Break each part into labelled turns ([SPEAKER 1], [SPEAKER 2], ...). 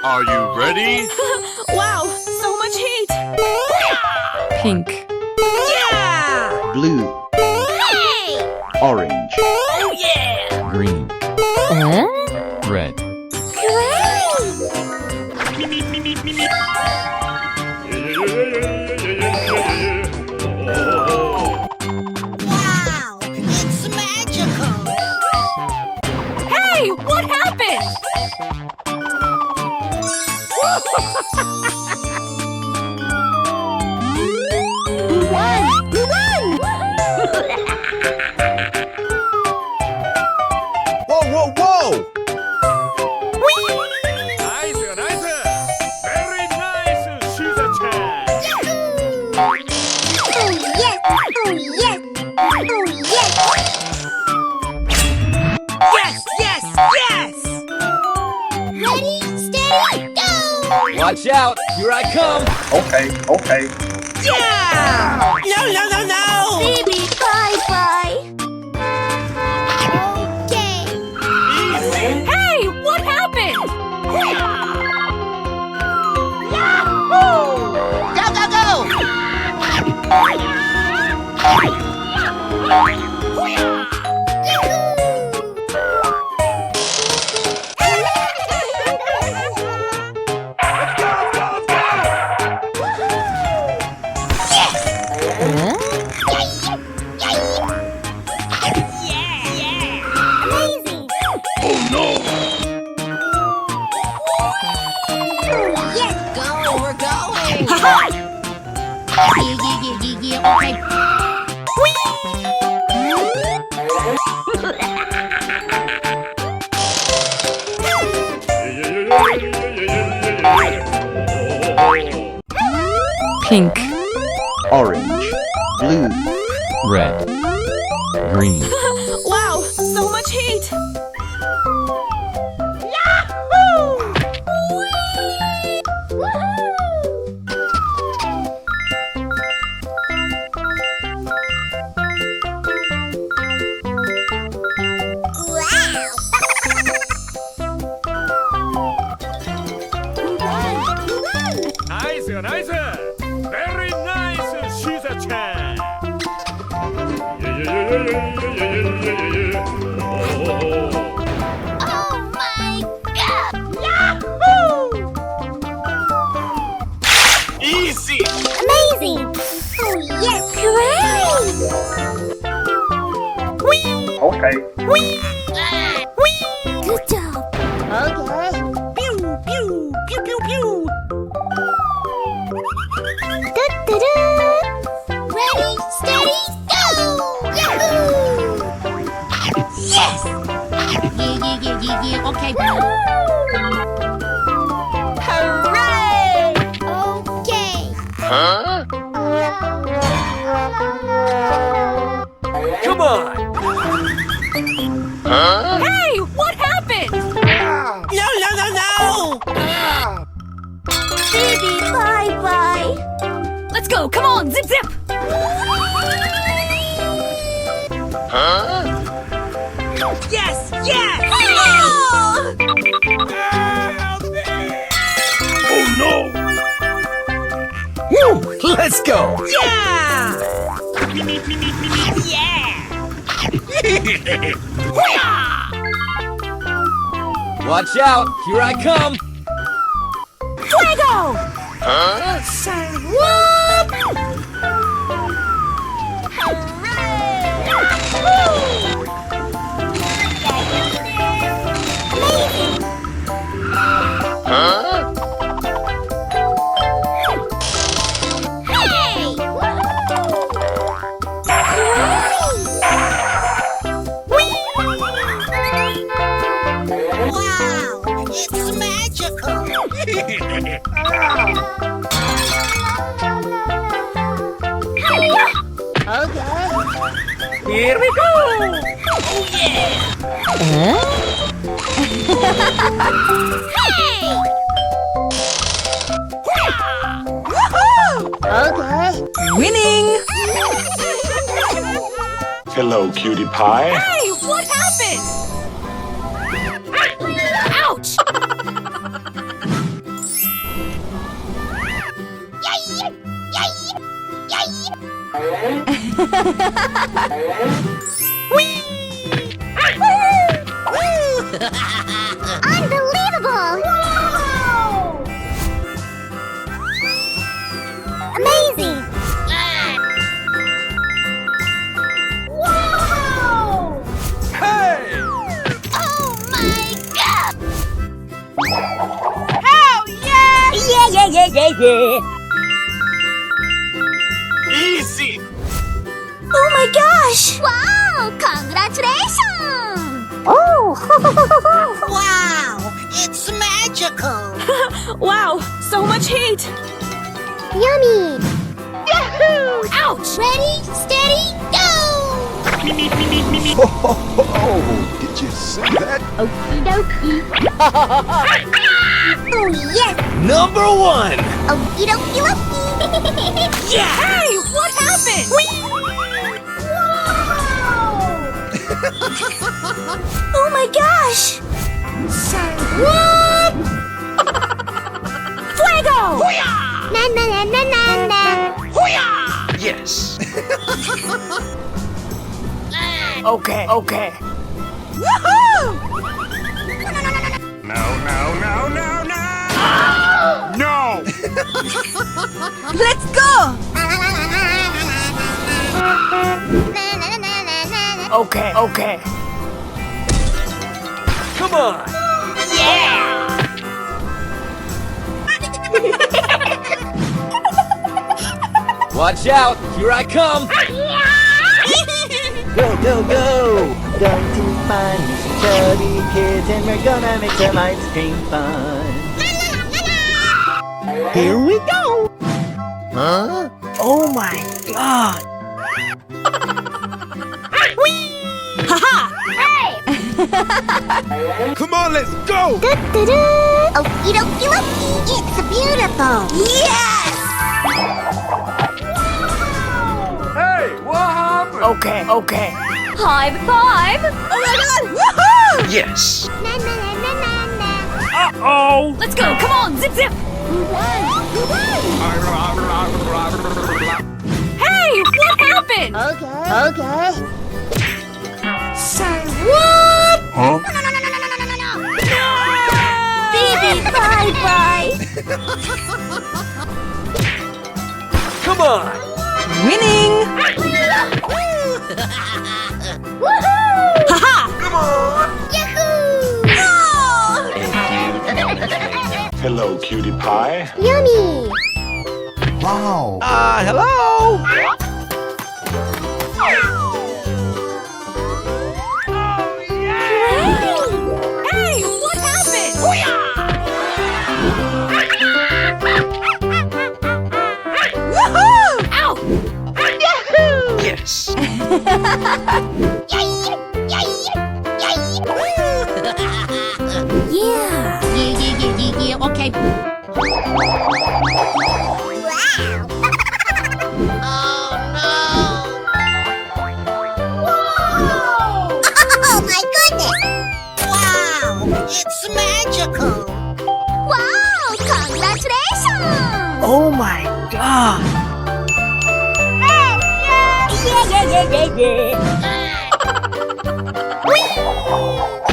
[SPEAKER 1] Are you ready?
[SPEAKER 2] Wow, so much heat!
[SPEAKER 3] Pink.
[SPEAKER 2] Yeah!
[SPEAKER 4] Blue.
[SPEAKER 2] Hey!
[SPEAKER 4] Orange.
[SPEAKER 2] Oh yeah!
[SPEAKER 5] Green. Red.
[SPEAKER 2] Wow, it's magical! Hey, what happened? Who won? Who won?
[SPEAKER 1] Whoa, whoa, whoa!
[SPEAKER 6] Nice, nice! Very nice, Susan-chan!
[SPEAKER 2] Oh yes! Oh yes! Oh yes! Yes! Yes! Yes! Ready, steady, go!
[SPEAKER 5] Watch out! Here I come!
[SPEAKER 4] Okay, okay.
[SPEAKER 2] Yeah! No, no, no, no! Baby, bye-bye! Okay.
[SPEAKER 6] Easy!
[SPEAKER 2] Hey, what happened? Yahoo! Go, go, go!
[SPEAKER 3] Pink.
[SPEAKER 4] Orange. Blue.
[SPEAKER 5] Red. Green.
[SPEAKER 2] Wow, so much heat! Yahoo!
[SPEAKER 6] Nice, nice! Very nice, Susan-chan!
[SPEAKER 2] Oh my god! Yahoo!
[SPEAKER 6] Easy!
[SPEAKER 2] Amazing! Oh yes! Great! Whee!
[SPEAKER 4] Okay.
[SPEAKER 2] Whee! Whee! Good job! Okay. Pew! Pew! Pew! Pew! Pew! Da-da-da! Ready, steady, go! Yahoo! Yes! Yeah, okay. Hooray! Okay.
[SPEAKER 6] Come on!
[SPEAKER 2] Hey, what happened? No, no, no, no! Baby, bye-bye. Let's go, come on, zip, zip! Yes, yes!
[SPEAKER 1] Oh no! Woo! Let's go!
[SPEAKER 2] Yeah! Yeah!
[SPEAKER 5] Watch out! Here I come!
[SPEAKER 2] Fuego! Whoop! Wow, it's magical. Here we go! Oh yeah! Hey! Okay.
[SPEAKER 3] Winning!
[SPEAKER 1] Hello, cutie pie.
[SPEAKER 2] Hey, what happened? Ouch! Unbelievable! Amazing! Whoa!
[SPEAKER 6] Hey!
[SPEAKER 2] Oh my god! Hell yeah! Yeah!
[SPEAKER 6] Easy!
[SPEAKER 2] Oh my gosh! Wow! Congratulations! Oh! Wow! It's magical!
[SPEAKER 3] Wow, so much heat.
[SPEAKER 2] Yummy! Yahoo! Ouch! Ready, steady, go!
[SPEAKER 1] Oh, did you see that?
[SPEAKER 2] Okie dokie. Oh yes!
[SPEAKER 6] Number 1!
[SPEAKER 2] Okie dokie dokie!
[SPEAKER 6] Yeah!
[SPEAKER 3] Hey, what happened?
[SPEAKER 2] Oh my gosh! What? Fuego! Na na na na na na!
[SPEAKER 6] Yes!
[SPEAKER 5] Okay.
[SPEAKER 2] Woohoo!
[SPEAKER 1] No. No!
[SPEAKER 3] Let's go.
[SPEAKER 5] Okay.
[SPEAKER 6] Come on! Watch out! Here I come!
[SPEAKER 7] Go, go, go! Going to find some chubby kids and we're gonna make some ice cream fun. Here we go! Huh? Oh my god!
[SPEAKER 1] Come on, let's go!
[SPEAKER 2] Okie dokie dokie! It's beautiful! Yes!
[SPEAKER 6] Hey, what happened?
[SPEAKER 5] Okay.
[SPEAKER 3] High five.
[SPEAKER 2] Oh my god! Woohoo!
[SPEAKER 6] Yes!
[SPEAKER 2] Na na na na na na!
[SPEAKER 6] Uh-oh!
[SPEAKER 3] Let's go. Come on, zip zip. Hey, what happened?
[SPEAKER 2] Okay.
[SPEAKER 3] Say what?
[SPEAKER 1] Huh?
[SPEAKER 2] Baby, bye-bye!
[SPEAKER 6] Come on!
[SPEAKER 3] Winning.
[SPEAKER 2] Woohoo!
[SPEAKER 3] Haha.
[SPEAKER 6] Come on!
[SPEAKER 2] Yahoo!
[SPEAKER 1] Hello, cutie pie.
[SPEAKER 2] Yummy!
[SPEAKER 1] Wow.
[SPEAKER 6] Hello!
[SPEAKER 3] Hey, what happened?
[SPEAKER 2] Woohoo! Ow! Yahoo!
[SPEAKER 6] Yes!
[SPEAKER 2] Yeah, okay. Wow! Oh no! Whoa! Oh my goodness! Wow! It's magical! Wow! Congratulations!
[SPEAKER 7] Oh my god!
[SPEAKER 2] Yeah!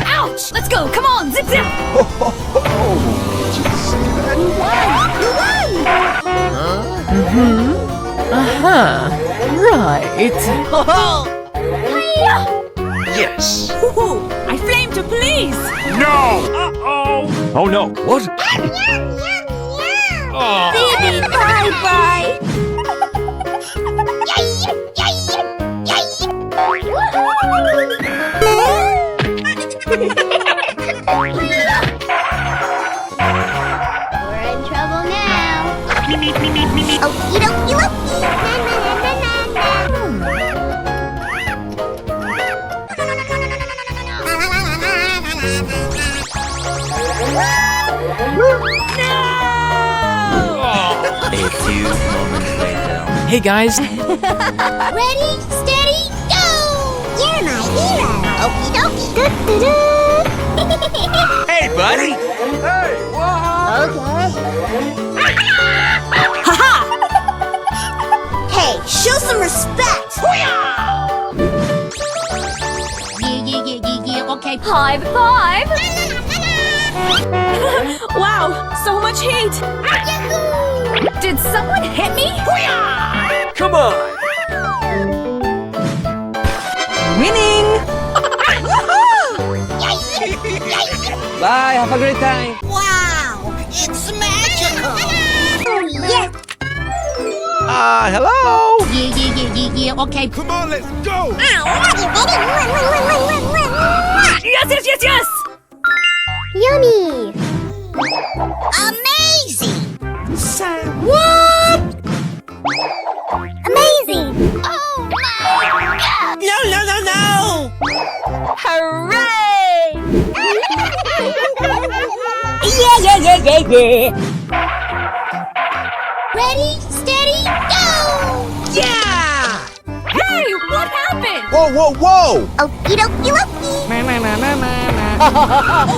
[SPEAKER 3] Ouch. Let's go. Come on, zip zip.
[SPEAKER 1] Did you see that?
[SPEAKER 3] Right.
[SPEAKER 6] Yes!
[SPEAKER 3] Woohoo. I flamed to police.
[SPEAKER 1] No!
[SPEAKER 6] Uh-oh! Oh no! What?
[SPEAKER 2] Baby, bye-bye! We're in trouble now. Okie dokie dokie.
[SPEAKER 7] A few moments later.
[SPEAKER 5] Hey guys,
[SPEAKER 2] Ready, steady, go! You're my hero. Okie dokie.
[SPEAKER 6] Hey, buddy! Hey, what happened?
[SPEAKER 2] Okay. Hey, show some respect.
[SPEAKER 3] High five!
[SPEAKER 2] Wow, so much heat!
[SPEAKER 3] Did someone hit me?
[SPEAKER 6] Come on!
[SPEAKER 2] Winning!
[SPEAKER 6] Bye, have a great time!
[SPEAKER 2] Wow, it's magical! Oh, yeah!
[SPEAKER 6] Hello!
[SPEAKER 2] Yeah, okay.
[SPEAKER 1] Come on, let's go.
[SPEAKER 3] Yes!
[SPEAKER 2] Yummy! Amazing! What? Amazing! Oh my god! No!
[SPEAKER 3] Hooray!
[SPEAKER 2] Yeah! Ready, steady, go!
[SPEAKER 3] Yeah! Hey, what happened?
[SPEAKER 1] Whoa.
[SPEAKER 2] Okie dokie dokie! Oh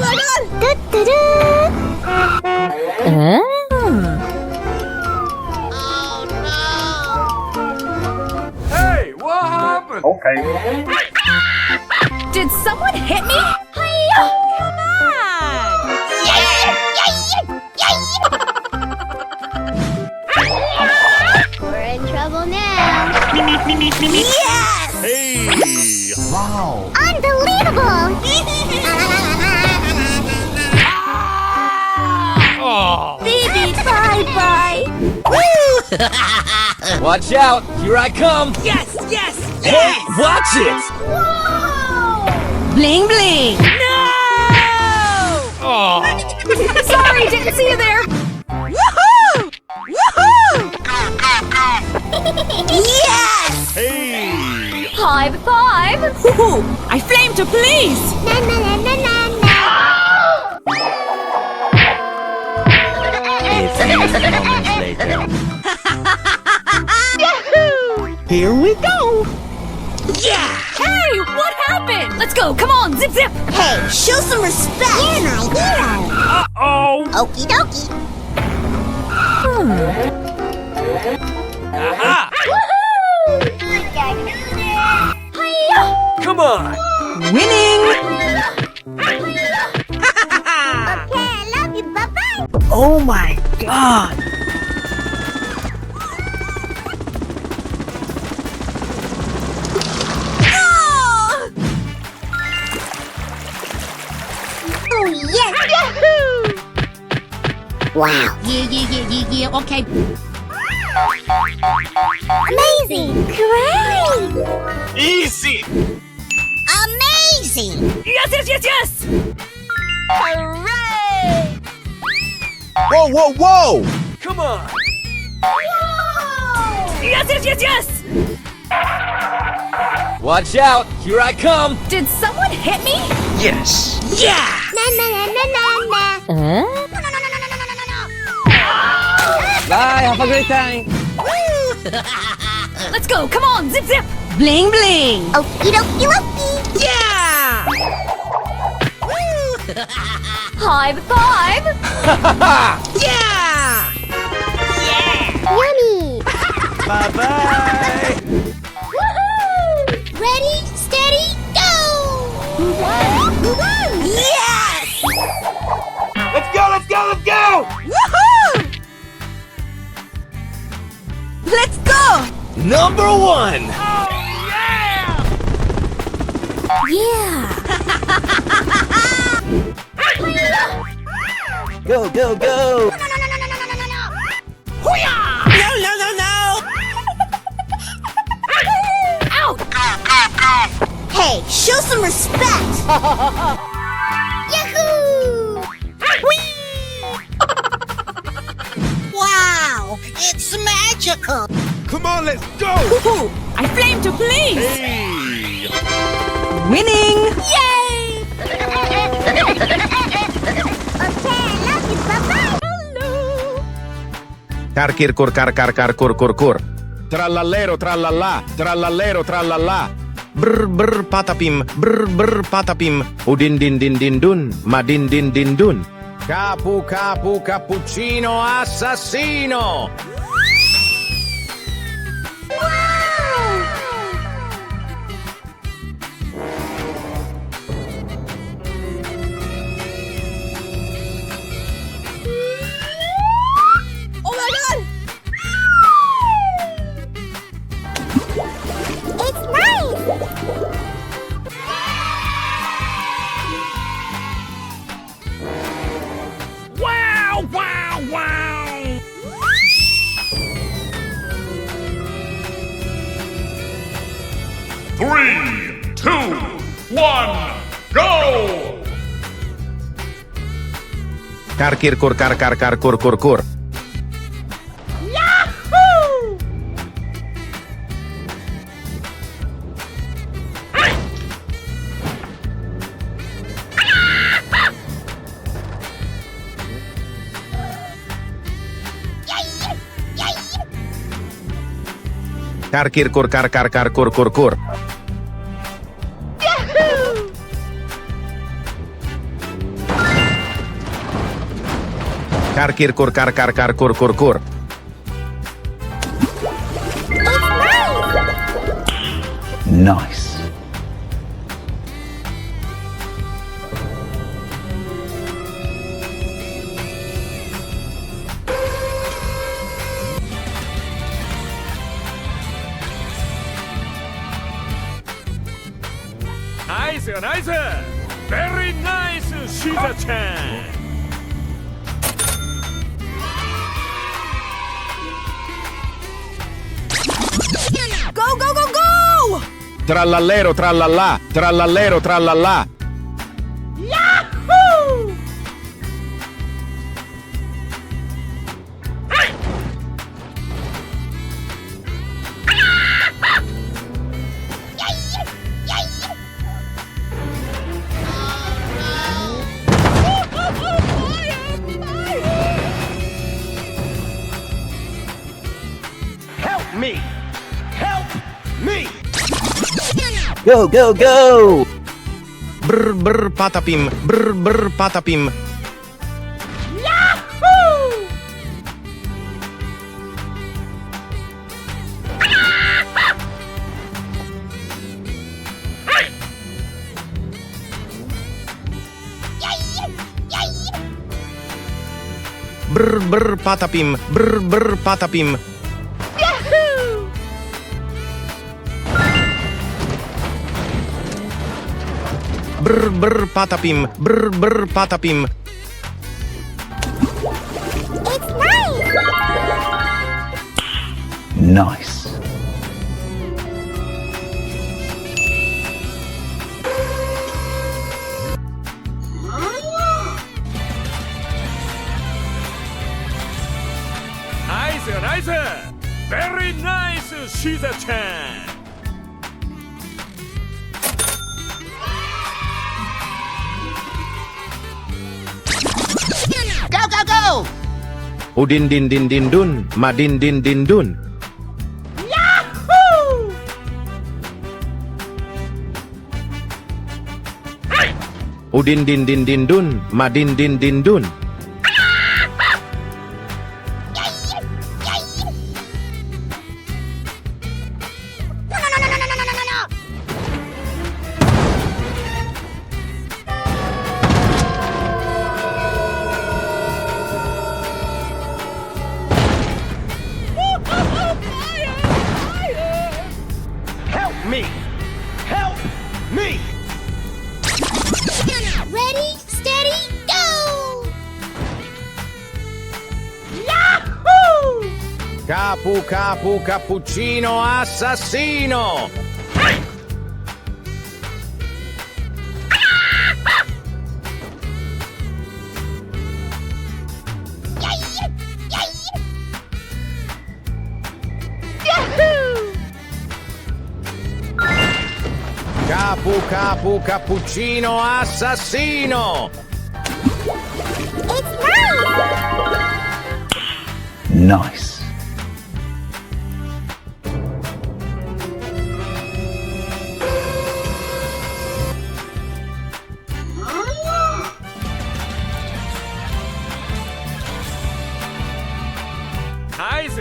[SPEAKER 2] my god!
[SPEAKER 6] Hey, what happened?
[SPEAKER 4] Okay.
[SPEAKER 3] Did someone hit me? Hiya! Come on!
[SPEAKER 2] We're in trouble now. Yes!
[SPEAKER 1] Hey. Wow.
[SPEAKER 2] Unbelievable! Baby, bye-bye!
[SPEAKER 6] Watch out, here I come!
[SPEAKER 2] Yes!
[SPEAKER 6] Hey, watch it!
[SPEAKER 2] Bling bling!
[SPEAKER 6] Oh.
[SPEAKER 3] Sorry, didn't see you there.
[SPEAKER 2] Woohoo! Yes!
[SPEAKER 1] Hey.
[SPEAKER 3] High five!
[SPEAKER 2] Woohoo! I flame to police!
[SPEAKER 7] Here we go.
[SPEAKER 2] Yeah!
[SPEAKER 3] Hey, what happened? Let's go, come on, zip!
[SPEAKER 2] Hey, show some respect! You're my hero!
[SPEAKER 6] Uh-oh!
[SPEAKER 2] Okie dokie!
[SPEAKER 6] Aha!
[SPEAKER 3] Hiya!
[SPEAKER 6] Come on!
[SPEAKER 2] Winning! Okay, I love you, bye-bye!
[SPEAKER 7] Oh my god.
[SPEAKER 2] Oh, yes! Yahoo! Wow. Yeah, okay. Amazing! Great!
[SPEAKER 1] Easy.
[SPEAKER 2] Amazing!
[SPEAKER 3] Yes! Hooray!
[SPEAKER 1] Whoa.
[SPEAKER 6] Come on!
[SPEAKER 3] Yes!
[SPEAKER 6] Watch out, here I come!
[SPEAKER 3] Did someone hit me?
[SPEAKER 1] Yes.
[SPEAKER 2] Yeah! Na.
[SPEAKER 6] Bye, have a great time!
[SPEAKER 3] Let's go, come on, zip!
[SPEAKER 2] Bling bling! Okie dokie dokie! Yeah!
[SPEAKER 3] High five!
[SPEAKER 2] Yeah! Yummy!
[SPEAKER 1] Bye.
[SPEAKER 2] Ready, steady, go! Yes!
[SPEAKER 6] Let's go!
[SPEAKER 2] Woohoo! Let's go!
[SPEAKER 6] Number one!
[SPEAKER 2] Yeah!
[SPEAKER 7] Go.
[SPEAKER 2] No!
[SPEAKER 3] Out!
[SPEAKER 2] Hey, show some respect! Yahoo! Wow, it's magical!
[SPEAKER 1] Come on, let's go.
[SPEAKER 2] Woohoo! I flame to police!
[SPEAKER 1] Hey.
[SPEAKER 2] Winning! Yay! Okay, I love you, bye-bye! Hello!
[SPEAKER 8] Kar. Trallallero trallalla. Brr patapim. Brr patapim. Udin din dun. Madin din dun. Capu cappuccino assassino.
[SPEAKER 1] 3, 2, 1, go!
[SPEAKER 8] Kar kur kur. Kar kur. Kar kur.
[SPEAKER 4] Nice.
[SPEAKER 1] Nice! Very nice, Shiza-chan!
[SPEAKER 3] Go!
[SPEAKER 8] Trallallero trallallà.
[SPEAKER 1] Help me!
[SPEAKER 7] Go!
[SPEAKER 8] Brr patapim. Brr patapim. Brr patapim.
[SPEAKER 4] Nice.
[SPEAKER 1] Nice! Very nice, Shiza-chan!
[SPEAKER 2] Go!
[SPEAKER 8] Udin din dun, madin din dun. Udin din dun, madin din dun.
[SPEAKER 1] Help me!
[SPEAKER 2] Ready, steady, go!
[SPEAKER 8] Capu cappuccino assassino! Capu cappuccino assassino!
[SPEAKER 4] Nice.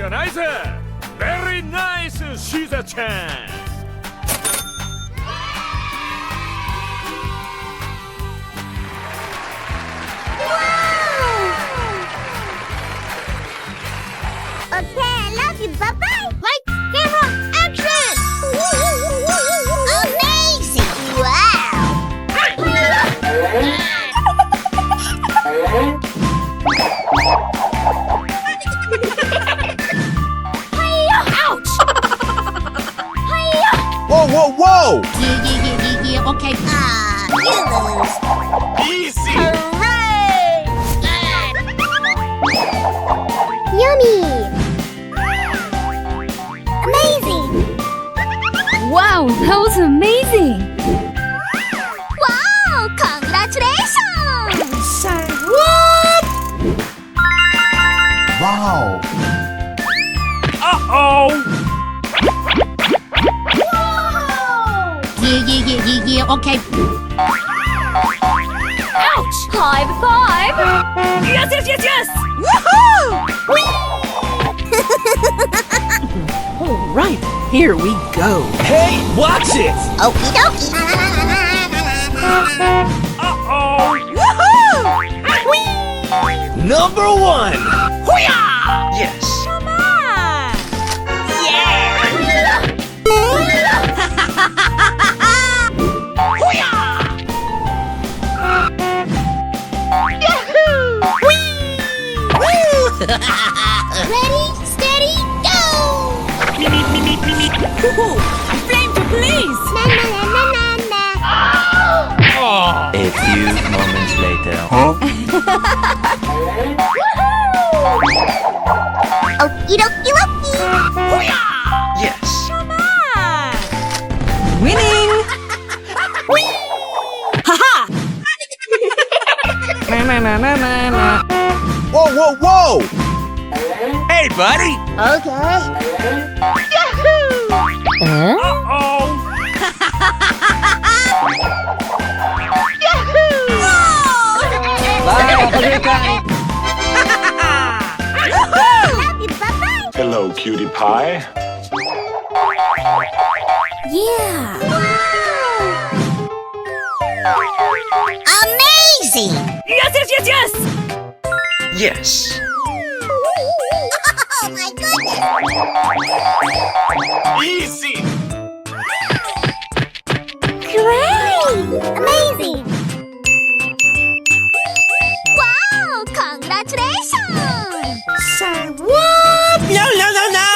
[SPEAKER 1] Nice! Very nice, Shiza-chan!
[SPEAKER 2] Okay, I love you. Bye-bye. Lights, camera, action! Amazing! Wow!
[SPEAKER 3] Ouch!
[SPEAKER 8] whoa!
[SPEAKER 2] Yeah, okay. Ah, you lose.
[SPEAKER 1] Easy.
[SPEAKER 2] Hooray! Yummy! Amazing!
[SPEAKER 3] Wow, that was amazing!
[SPEAKER 2] Wow! Congratulations!
[SPEAKER 5] Say what?
[SPEAKER 4] Wow.
[SPEAKER 1] Uh-oh.
[SPEAKER 2] Yeah, okay.
[SPEAKER 3] Ouch! High five! Yes, yes, yes, yes!
[SPEAKER 5] All right, here we go.
[SPEAKER 1] Hey, watch it.
[SPEAKER 2] Okie dokie.
[SPEAKER 1] Uh-oh.
[SPEAKER 6] Number one. Yes.
[SPEAKER 2] Come on! Ready, steady, go!
[SPEAKER 3] I flame to police!
[SPEAKER 2] Na na na na na na.
[SPEAKER 7] A few moments later.
[SPEAKER 2] Okie dokie dokie.
[SPEAKER 6] Yes.
[SPEAKER 3] Winning! Haha!
[SPEAKER 5] Na na na na na na.
[SPEAKER 8] Whoa, whoa, whoa!
[SPEAKER 6] Hey, buddy.
[SPEAKER 2] Okay.
[SPEAKER 1] Uh-oh.
[SPEAKER 9] Hello, cutie pie.
[SPEAKER 2] Yeah. Amazing!
[SPEAKER 3] Yes, yes, yes, yes!
[SPEAKER 6] Yes.
[SPEAKER 2] Oh my goodness!
[SPEAKER 1] Easy.
[SPEAKER 2] Great! Amazing! Wow! Congratulations!
[SPEAKER 5] Say what?
[SPEAKER 6] No, no, no, no.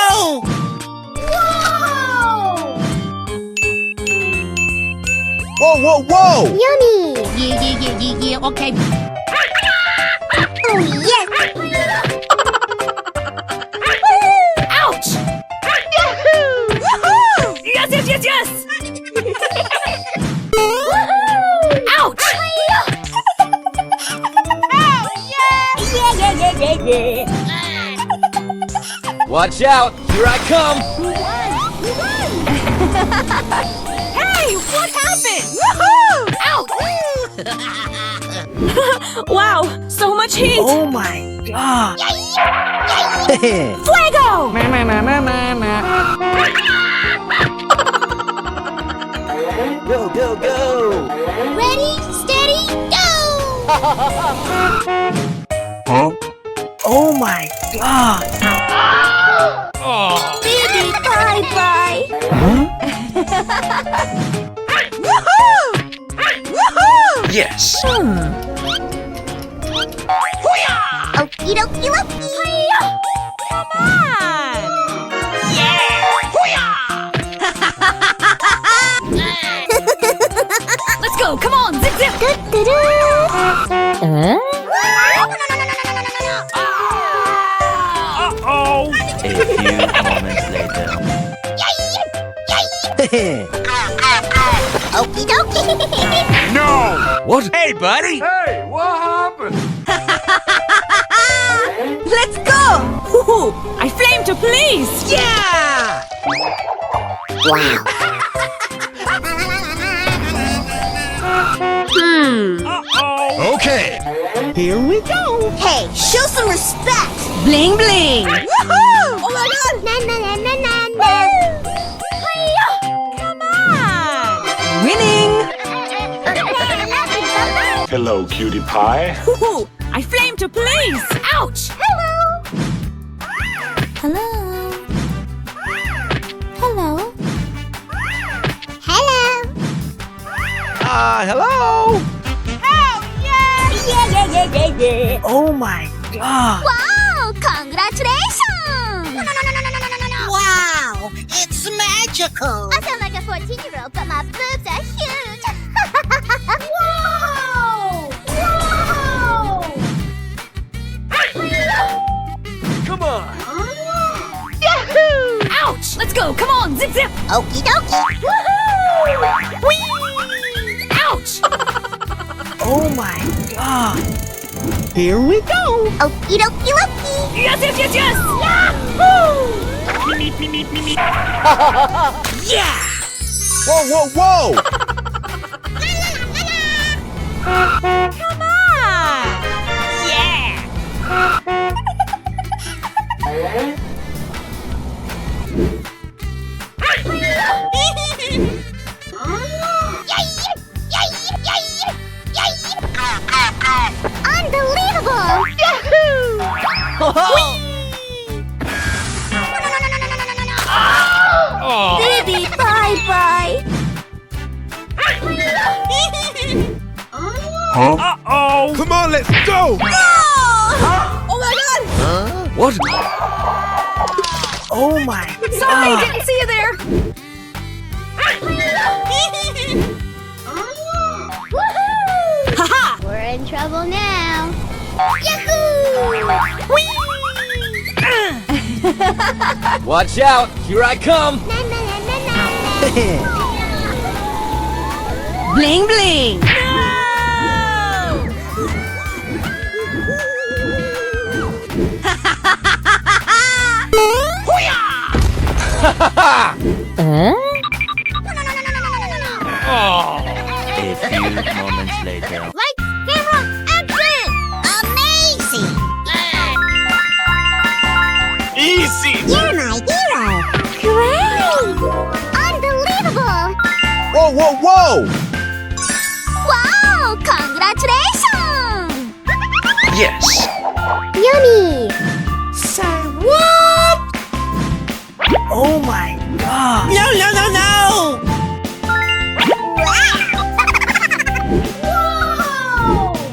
[SPEAKER 2] Whoa!
[SPEAKER 8] Whoa, whoa, whoa!
[SPEAKER 2] Yummy! Yeah, okay. Oh, yes!
[SPEAKER 3] Ouch! Yes, yes, yes, yes! Ouch!
[SPEAKER 6] Watch out. Here I come.
[SPEAKER 3] Hey, what happened? Ouch! Wow, so much heat!
[SPEAKER 5] Oh my god.
[SPEAKER 3] Fuego!
[SPEAKER 5] Na na na na na na.
[SPEAKER 7] Go, go, go!
[SPEAKER 2] Ready, steady, go!
[SPEAKER 5] Oh my god.
[SPEAKER 2] Baby, bye-bye!
[SPEAKER 6] Yes.
[SPEAKER 2] Okie dokie dokie! Come on!
[SPEAKER 3] Let's go, come on, zip zip!
[SPEAKER 1] Uh-oh.
[SPEAKER 7] A few moments later.
[SPEAKER 2] Okie dokie!
[SPEAKER 1] No.
[SPEAKER 6] What? Hey, buddy.
[SPEAKER 1] Hey, what happened?
[SPEAKER 3] Let's go! Woohoo! I flame to police!
[SPEAKER 6] Yeah.
[SPEAKER 1] Uh-oh.
[SPEAKER 8] Okay.
[SPEAKER 5] Here we go.
[SPEAKER 2] Hey, show some respect!
[SPEAKER 3] Bling bling!
[SPEAKER 2] Oh my god! Na na na na na na! Come on!
[SPEAKER 3] Winning!
[SPEAKER 9] Hello, cutie pie.
[SPEAKER 3] Woohoo! I flame to police! Ouch!
[SPEAKER 2] Hello! Hello? Hello? Hello?
[SPEAKER 8] Hello?
[SPEAKER 2] Yeah!
[SPEAKER 5] Oh my god.
[SPEAKER 2] Wow! Congratulations! Wow! Wow, it's magical.
[SPEAKER 10] I sound like a 14-year-old, but my boobs are huge. Whoa!
[SPEAKER 6] Come on.
[SPEAKER 3] Yahoo! Ouch! Let's go. Come on. Zip, zip.
[SPEAKER 2] Okie dokie.
[SPEAKER 3] Woohoo! Whee! Ouch!
[SPEAKER 5] Oh my god. Here we go.
[SPEAKER 2] Okie dokie dokie.
[SPEAKER 3] Yes, yes, yes, yes! Yahoo!
[SPEAKER 5] Yeah.
[SPEAKER 8] Whoa, whoa, whoa!
[SPEAKER 3] Come on! Yeah!
[SPEAKER 10] Unbelievable!
[SPEAKER 3] Yahoo!
[SPEAKER 10] Baby, bye-bye.
[SPEAKER 1] Uh-oh.
[SPEAKER 8] Come on, let's go!
[SPEAKER 3] Oh my god!
[SPEAKER 8] What?
[SPEAKER 5] Oh my
[SPEAKER 3] Sorry,
[SPEAKER 5] god.
[SPEAKER 3] didn't see you there. Haha!
[SPEAKER 10] We're in trouble now. Yahoo!
[SPEAKER 6] Watch out. Here I come.
[SPEAKER 10] Na, na, na, na, na.
[SPEAKER 3] Bling bling!
[SPEAKER 7] A few moments later.
[SPEAKER 10] Lights, camera, action!
[SPEAKER 2] Amazing.
[SPEAKER 1] Easy.
[SPEAKER 2] You're my hero.
[SPEAKER 10] Great! Unbelievable!
[SPEAKER 8] Whoa, whoa, whoa!
[SPEAKER 10] Wow! Congratulations!
[SPEAKER 8] Yes!
[SPEAKER 10] Yummy!
[SPEAKER 5] Say what? Oh my god. No, no, no, no.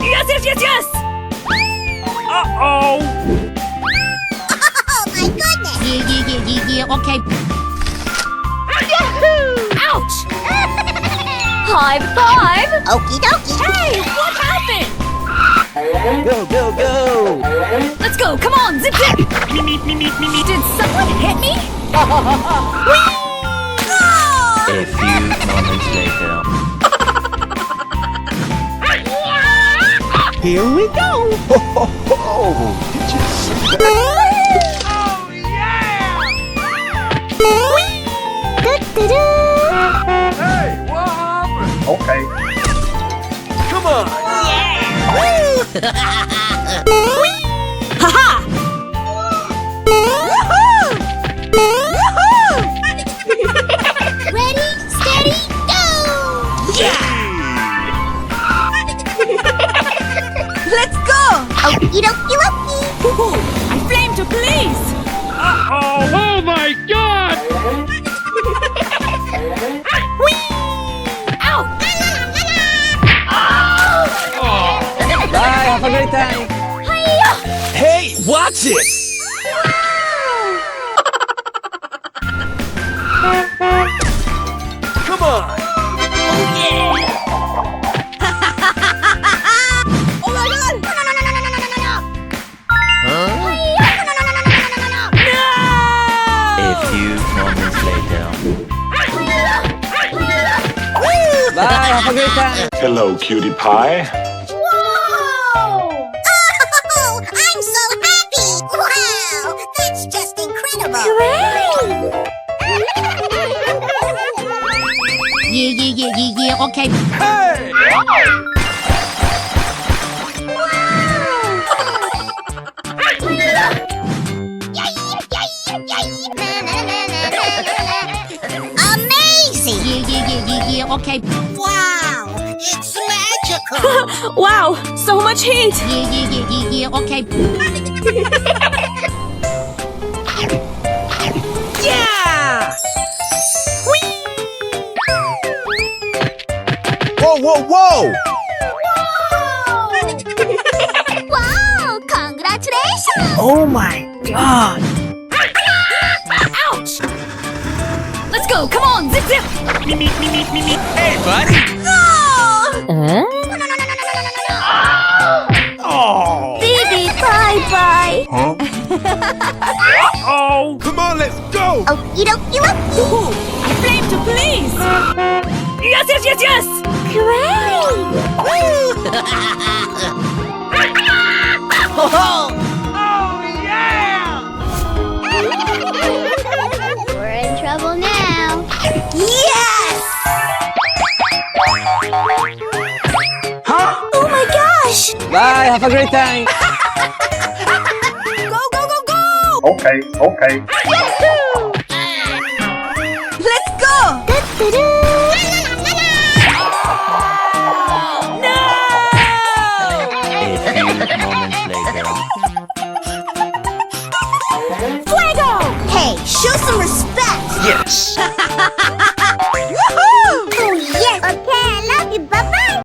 [SPEAKER 3] Yes, yes, yes, yes!
[SPEAKER 1] Uh-oh.
[SPEAKER 2] Oh my goodness.
[SPEAKER 3] Yeah, okay. Yahoo! Ouch! High five!
[SPEAKER 2] Okie dokie.
[SPEAKER 3] Hey, what happened?
[SPEAKER 7] Go, go, go!
[SPEAKER 3] Let's go, come on, zip zip! Did someone hit me?
[SPEAKER 7] A few moments later.
[SPEAKER 5] Here we go.
[SPEAKER 8] Oh, did you see that?
[SPEAKER 1] Oh, yeah.
[SPEAKER 10] Du-du-du.
[SPEAKER 1] Hey, what happened?
[SPEAKER 8] Okay.
[SPEAKER 6] Come on.
[SPEAKER 3] Haha!
[SPEAKER 10] Ready, steady, go!
[SPEAKER 3] Let's go!
[SPEAKER 2] Okie dokie dokie.
[SPEAKER 3] Woohoo! I flame to police!
[SPEAKER 1] Uh-oh. Oh, my God.
[SPEAKER 3] Ow!
[SPEAKER 6] Bye. Have a great time. Hey, watch it. Come on.
[SPEAKER 3] Oh my god!
[SPEAKER 7] A few moments later.
[SPEAKER 6] Bye. Have a great time.
[SPEAKER 9] Hello, cutie pie.
[SPEAKER 2] Oh, I'm so happy. Wow, that's just incredible.
[SPEAKER 3] Yeah, okay.
[SPEAKER 6] Hey.
[SPEAKER 2] Amazing.
[SPEAKER 3] Yeah, okay.
[SPEAKER 2] Wow, it's magical.
[SPEAKER 3] Wow, so much heat! Yeah, okay.
[SPEAKER 5] Yeah.
[SPEAKER 8] Whoa, whoa, whoa!
[SPEAKER 10] Wow! Congratulations!
[SPEAKER 5] Oh my god.
[SPEAKER 3] Ouch! go! Come on, zip zip!
[SPEAKER 6] Hey, buddy! Oh!
[SPEAKER 10] Baby, bye-bye.
[SPEAKER 1] Oh!
[SPEAKER 6] Come on, let's go!
[SPEAKER 10] Okie dokie dokie.
[SPEAKER 3] Flame to please! Yes, yes, yes, yes!
[SPEAKER 10] Great.
[SPEAKER 1] Oh, yeah!
[SPEAKER 10] We're in trouble now.
[SPEAKER 2] Yes!
[SPEAKER 6] Huh?
[SPEAKER 2] Oh my gosh!
[SPEAKER 6] Bye, have a great time!
[SPEAKER 2] Go, go, go, go!
[SPEAKER 4] Okay, okay.
[SPEAKER 2] Let's go!
[SPEAKER 10] Da-da-da.
[SPEAKER 2] Fuego! Hey, show some respect!
[SPEAKER 6] Yes!